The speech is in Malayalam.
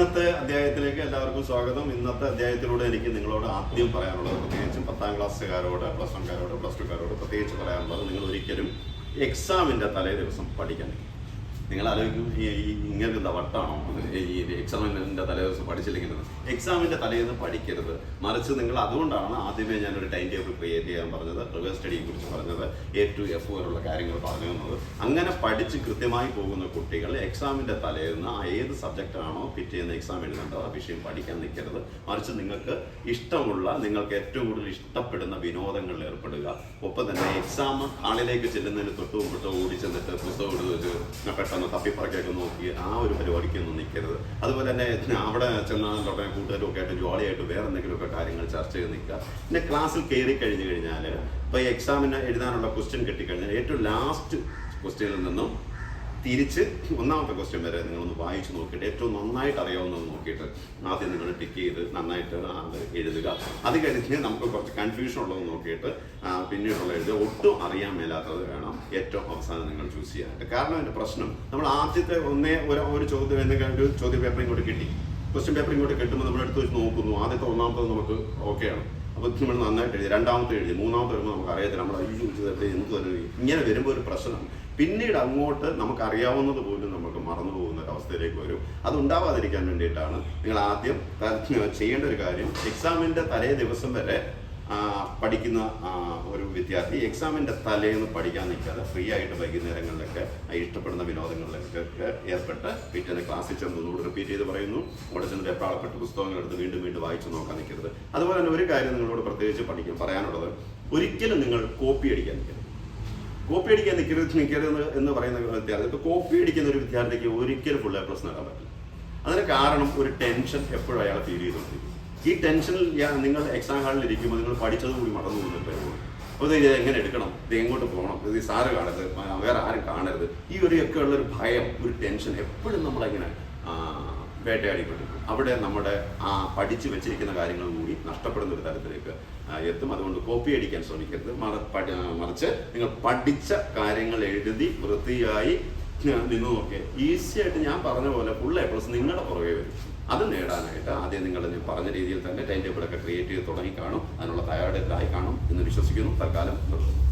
ഇന്നത്തെ അധ്യായത്തിലേക്ക് എല്ലാവർക്കും സ്വാഗതം. ഇന്നത്തെ അധ്യായത്തിലൂടെ എനിക്ക് നിങ്ങളോട് ആദ്യം പറയാനുള്ളത്, പ്രത്യേകിച്ചും 10ാം ക്ലാസ്സുകാരോട്, പ്ലസ് 1കാരോട്, പ്ലസ് 2കാരോട് പ്രത്യേകിച്ച് പറയാനുള്ളത്, നിങ്ങൾ ഒരിക്കലും എക്സാമിൻ്റെ തലേ ദിവസം പഠിക്കണം. നിങ്ങൾ ആലോചിക്കും, ഇങ്ങനെ എന്താ വട്ടാണോ ഈ എക്സാമിൻ്റെ തലേദിവസം പഠിച്ചില്ലെങ്കിൽ? എക്സാമിൻ്റെ തലേന്ന് പഠിക്കരുത്, മറിച്ച് നിങ്ങൾ അതുകൊണ്ടാണ് ആദ്യമേ ഞാനൊരു ടൈം ടേബിൾ ക്രിയേറ്റ് ചെയ്യാൻ പറഞ്ഞത്, റിവേഴ്സ് സ്റ്റഡിയെ കുറിച്ച് പറഞ്ഞത്, A to F വരെയുള്ള കാര്യങ്ങൾ പറഞ്ഞു തന്നത്. അങ്ങനെ പഠിച്ച് കൃത്യമായി പോകുന്ന കുട്ടികൾ എക്സാമിൻ്റെ തലേന്ന് ഏത് സബ്ജക്റ്റാണോ പിറ്റേന്ന് എക്സാം എഴുതേണ്ടത് ആ വിഷയം പഠിക്കാൻ നിൽക്കരുത്, മറിച്ച് നിങ്ങൾക്ക് ഇഷ്ടമുള്ള, നിങ്ങൾക്ക് ഏറ്റവും കൂടുതൽ ഇഷ്ടപ്പെടുന്ന വിനോദങ്ങളിൽ ഏർപ്പെടുക. ഒപ്പം തന്നെ എക്സാം ഹാളിലേക്ക് ചെല്ലുന്നതിന് തൊട്ട് മുമ്പിട്ട് ഓടി ചെന്നിട്ട് പുസ്തകം എടുത്ത് പെട്ടെന്ന് തപ്പിപ്പറക്കൊക്കെ നോക്കി ആ ഒരു പരിപാടിക്കൊന്നും നിൽക്കരുത്. അതുപോലെ തന്നെ അവിടെ ചെന്നാൽ കൂട്ടുകാരും ഒക്കെ ആയിട്ട് ജോളിയായിട്ട് വേറെ എന്തെങ്കിലുമൊക്കെ കാര്യങ്ങൾ ചർച്ച ചെയ്ത് നിൽക്കുക. പിന്നെ ക്ലാസ്സിൽ കയറി കഴിഞ്ഞ് കഴിഞ്ഞാൽ ഇപ്പോൾ ഈ എക്സാമിന് എഴുതാനുള്ള ക്വസ്റ്റ്യൻ കിട്ടിക്കഴിഞ്ഞാൽ ഏറ്റവും ലാസ്റ്റ് ക്വസ്റ്റ്യനിൽ നിന്നും തിരിച്ച് ഒന്നാമത്തെ ക്വസ്റ്റ്യൻ വരെ നിങ്ങളൊന്ന് വായിച്ച് നോക്കിയിട്ട് ഏറ്റവും നന്നായിട്ട് അറിയാവുന്നത് നോക്കിയിട്ട് ആദ്യം നിങ്ങൾ ടിക്ക് ചെയ്ത് നന്നായിട്ട് അത് എഴുതുക. അത് കഴിഞ്ഞ് നമുക്ക് കുറച്ച് കൺഫ്യൂഷൻ ഉള്ളത് നോക്കിയിട്ട് പിന്നീടുള്ള എഴുതുക. ഒട്ടും അറിയാൻ മേലാത്തത് വേണം ഏറ്റവും അവസാനം നിങ്ങൾ ചൂസ് ചെയ്യാനായിട്ട്. കാരണം എൻ്റെ പ്രശ്നം, നമ്മൾ ആദ്യത്തെ ഒരു ചോദ്യം എന്തെങ്കിലും ഒരു ചോദ്യ പേപ്പർ ഇങ്ങോട്ട് കിട്ടി, ക്വസ്റ്റ്യൻ പേപ്പർ ഇങ്ങോട്ട് കിട്ടുമ്പോൾ നമ്മൾ എടുത്ത് വെച്ച് നോക്കുന്നു. ആദ്യത്തെ ഒന്നാമത്തത് നമുക്ക് ഓക്കെയാണ്, അപ്പോൾ നമ്മൾ നന്നായിട്ട് എഴുതി. രണ്ടാമത്തെ എഴുതി, മൂന്നാമത്തെ വരുമ്പോൾ നമുക്ക് അറിയത്തില്ല, നമ്മൾ അയ്യോ ചോദിച്ചത് എന്ത് തന്നെ. ഇങ്ങനെ വരുമ്പോൾ ഒരു പ്രശ്നം, പിന്നീട് അങ്ങോട്ട് നമുക്കറിയാവുന്നത് പോലും നമുക്ക് മറന്നു പോകുന്ന ഒരു അവസ്ഥയിലേക്ക് വരും. അത് ഉണ്ടാവാതിരിക്കാൻ വേണ്ടിയിട്ടാണ് നിങ്ങൾ ആദ്യം ചെയ്യേണ്ട ഒരു കാര്യം, എക്സാമിൻ്റെ തലേ ദിവസം വരെ പഠിക്കുന്ന ഒരു വിദ്യാർത്ഥി എക്സാമിൻ്റെ തലേന്ന് പഠിക്കാൻ നിൽക്കാതെ ഫ്രീ ആയിട്ട് വൈകുന്നേരങ്ങളിലൊക്കെ ഇഷ്ടപ്പെടുന്ന വിനോദങ്ങളിലൊക്കെ ഏർപ്പെട്ട് പിറ്റേന്ന് ക്ലാസ്സിൽ ചെന്നൊന്നുകൂടി റിപ്പീറ്റ് ചെയ്ത് പറയുന്നു. അവിടെ ചെന്ന് വെപ്രാളപ്പെട്ട് പുസ്തകങ്ങൾ എടുത്ത് വീണ്ടും വീണ്ടും വായിച്ച് നോക്കാൻ നിൽക്കരുത്. അതുപോലെ തന്നെ ഒരു കാര്യം നിങ്ങളോട് പ്രത്യേകിച്ച് പറയാനുള്ളത്, ഒരിക്കലും നിങ്ങൾ കോപ്പി അടിക്കാൻ നിൽക്കരുത്. കോപ്പി അടിക്കാൻ നിൽക്കരുത് എന്ന് പറയുന്ന വിദ്യാർത്ഥി, ഇപ്പോൾ കോപ്പി അടിക്കുന്ന ഒരു വിദ്യാർത്ഥിക്ക് ഒരിക്കലും ഫുൾ A+ നേടാൻ പറ്റില്ല. അതിന് കാരണം ഒരു ടെൻഷൻ എപ്പോഴും അയാൾ ഫീൽ ചെയ്തുകൊണ്ടിരിക്കും. ഈ ടെൻഷനിൽ നിങ്ങൾ എക്സാം ഹാളിൽ ഇരിക്കുമ്പോൾ നിങ്ങൾ പഠിച്ചത് കൂടി മറന്നു പോകുന്നുണ്ട്. അപ്പോൾ ഇത് എങ്ങനെ എടുക്കണം, ഇത് എങ്ങോട്ട് പോകണം, ഇത് സാറ് കാണരുത്, വേറെ ആരും കാണരുത്, ഈ ഒക്കെ ഉള്ളൊരു ഭയം, ഒരു ടെൻഷൻ എപ്പോഴും നമ്മളെങ്ങനെ വേട്ടയാടിക്കൊണ്ടിരിക്കും. അവിടെ നമ്മുടെ പഠിച്ചു വെച്ചിരിക്കുന്ന കാര്യങ്ങൾ കൂടി നഷ്ടപ്പെടുന്ന ഒരു തരത്തിലേക്ക് എത്തും. അതുകൊണ്ട് കോപ്പി അടിക്കാൻ ശ്രമിക്കരുത്, മറിച്ച് നിങ്ങൾ പഠിച്ച കാര്യങ്ങൾ എഴുതി വൃത്തിയായി നിന്ന് നോക്കിയാൽ ഈസിയായിട്ട് ഞാൻ പറഞ്ഞ പോലെ ഫുൾ A+ നിങ്ങളുടെ പുറകെ വരും. അത് നേടാനായിട്ട് ആദ്യം നിങ്ങൾ ഞാൻ പറഞ്ഞ രീതിയിൽ തന്നെ ടൈം ടേബിളൊക്കെ ക്രിയേറ്റ് ചെയ്ത് തുടങ്ങി കാണും, അതിനുള്ള തയ്യാറെടുപ്പിലായി കാണും എന്ന് വിശ്വസിക്കുന്നു. തൽക്കാലം നിർത്തുന്നു.